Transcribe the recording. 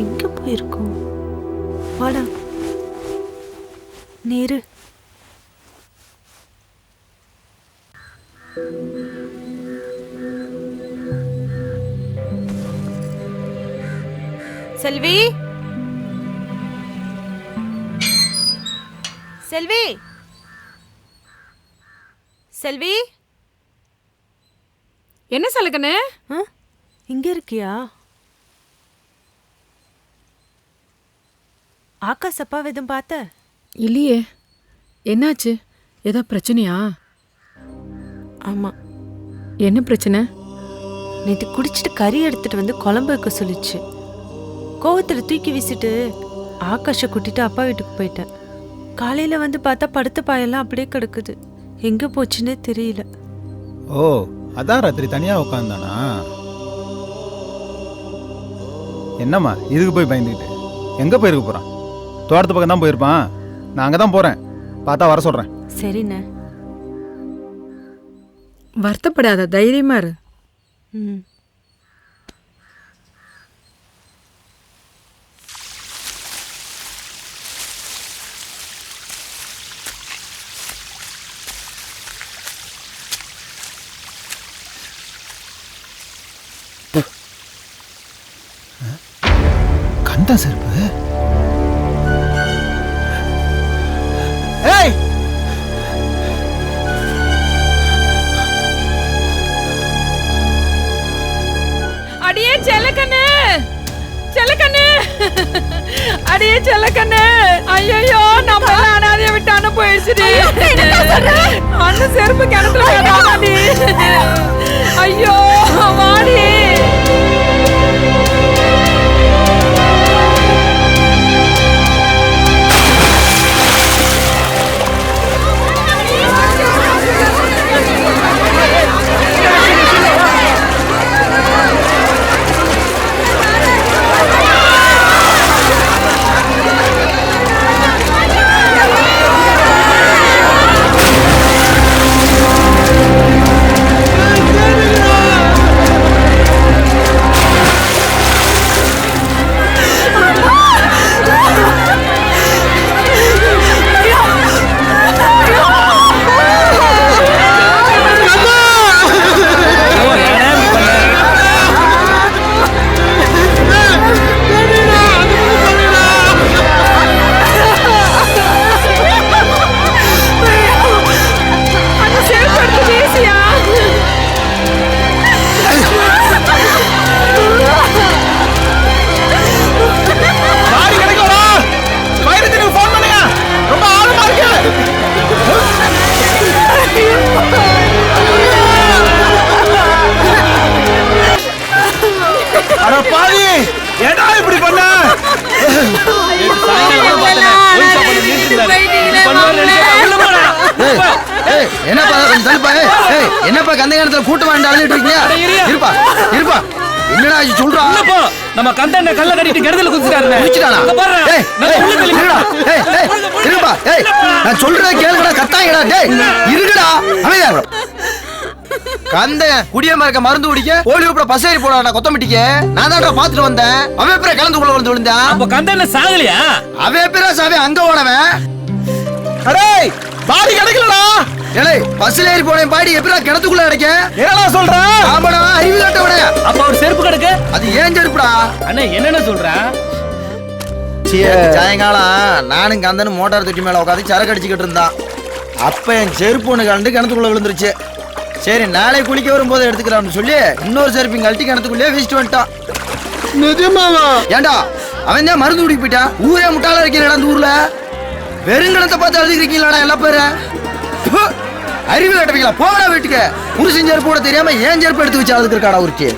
எங்க போயிருக்கோம்? வாடா நேரு. செல்வி, செல்வி, செல்வி. என்ன சலக்கண்ணு? இங்க இருக்கியா? ஆகாஷ் அப்பா எதுவும் பார்த்த? இல்லையே, என்னாச்சு? ஏதோ பிரச்சனையா? ஆமா. என்ன பிரச்சனை? நேற்று குடிச்சிட்டு கறி எடுத்துட்டு வந்து குழம்பு வைக்க சொல்லிச்சு. கோவத்துல தூக்கி வீசிட்டு ஆகாஷை கூட்டிட்டு அப்பா வீட்டுக்கு போயிட்டேன். காலையில வந்து பார்த்தா படுத்த பாயெல்லாம் அப்படியே கிடக்குது. எங்க போச்சுன்னே தெரியல. ஓ, அதான் ராத்திரி தனியா உட்காந்தானா? என்னம்மா இதுக்கு போய் பயந்துக்கிட்டு? எங்க போயிருக்க போறான்? தோட்டத்து பக்கம் தான் போயிருப்பான். நான் அங்கதான் போறேன், பார்த்தா வர சொல்றேன். சரிண்ணே. வருத்தப்படாத, தைரியமா இரு. ம். கண்ட செருப்பு. ஏய், அடியே செல்லக்கண்ணு, செல்லக்கண்ணு, அடியே செல்லக்கண்ணு. ஐயோ, நம்ம எல்லாம் அனாதைய விட்டு அண்ணன் போயிடுச்சுடி. அண்ணன் செருப்பு கிணத்துல போட்டாடி. ஐயோ வாடி. என்னப்பா கந்த நேரத்துல கூட்டமா அழுதுட்டு இருக்கீங்க? இருப்பா இருப்பா, என்னடா சொல்றா? நம்ம கந்தண்ண கல்ல கட்டிட்டு கிடத்துல குதிச்சிட்டாருல. குதிச்சிட்டானா? இருப்பா, ஏய் நான் சொல்றத கேளுடா, கத்தாங்கடா. டேய் இருங்கடா, அமைதியா இரு. கந்த குடியமா இருக்க மருந்து குடிக்க ஓடி உப்பட பசேரி போடாடா கொத்தமட்டிக்கு. நான் தான்டா பாத்துட்டு வந்தேன். அவன் பேர கலந்துக்குள்ள வந்து விழுந்தான். அப்ப கந்தண்ண சாகலையா? அவன் பேர சாவே அங்க ஓடவன். அரே பாடி கிடைக்கலடா. ஏலே பஸ்ல ஏறி போனேன், பாடி எப்படா கிணத்துக்குள்ள கிடைக்க? என்னடா சொல்ற? ஆமாடா, அறிவு காட்டவனே. அப்ப ஒரு செருப்பு கிடக்கு. அது ஏன் செருப்புடா? அண்ணா என்னன்னு சொல்றா? சாயங்காலம் நானும் கந்தனும் மோட்டார் தொட்டி மேல உட்காந்து சரக்கு அடிச்சுக்கிட்டு இருந்தான். அப்ப என் செருப்பு ஒண்ணு கலந்து கிணத்துக்குள்ள விழுந்துருச்சு. சரி நாளை குளிக்க வரும்போது எடுத்துக்கலாம்னு சொல்லி இன்னொரு செருப்பு கழட்டி கிணத்துக்குள்ளே வீசிட்டு வந்துட்டான். நிஜமாவா? ஏண்டா அவன் தான் மருந்து குடிக்க போயிட்டான். ஊரே முட்டாளா இருக்கீங்களா அந்த ஊர்ல? வெறுங்கணத்தை பார்த்து அழுதுக்கிறீங்களாடா எல்லா பேரும். அறிவு கட்டவீங்களா? போடா வீட்டுக்கு. புருஷன் செருப்பு போட தெரியாம ஏன் செருப்பு எடுத்து வச்சு அழுதுக்கு இருக்காடா ஒருத்தி.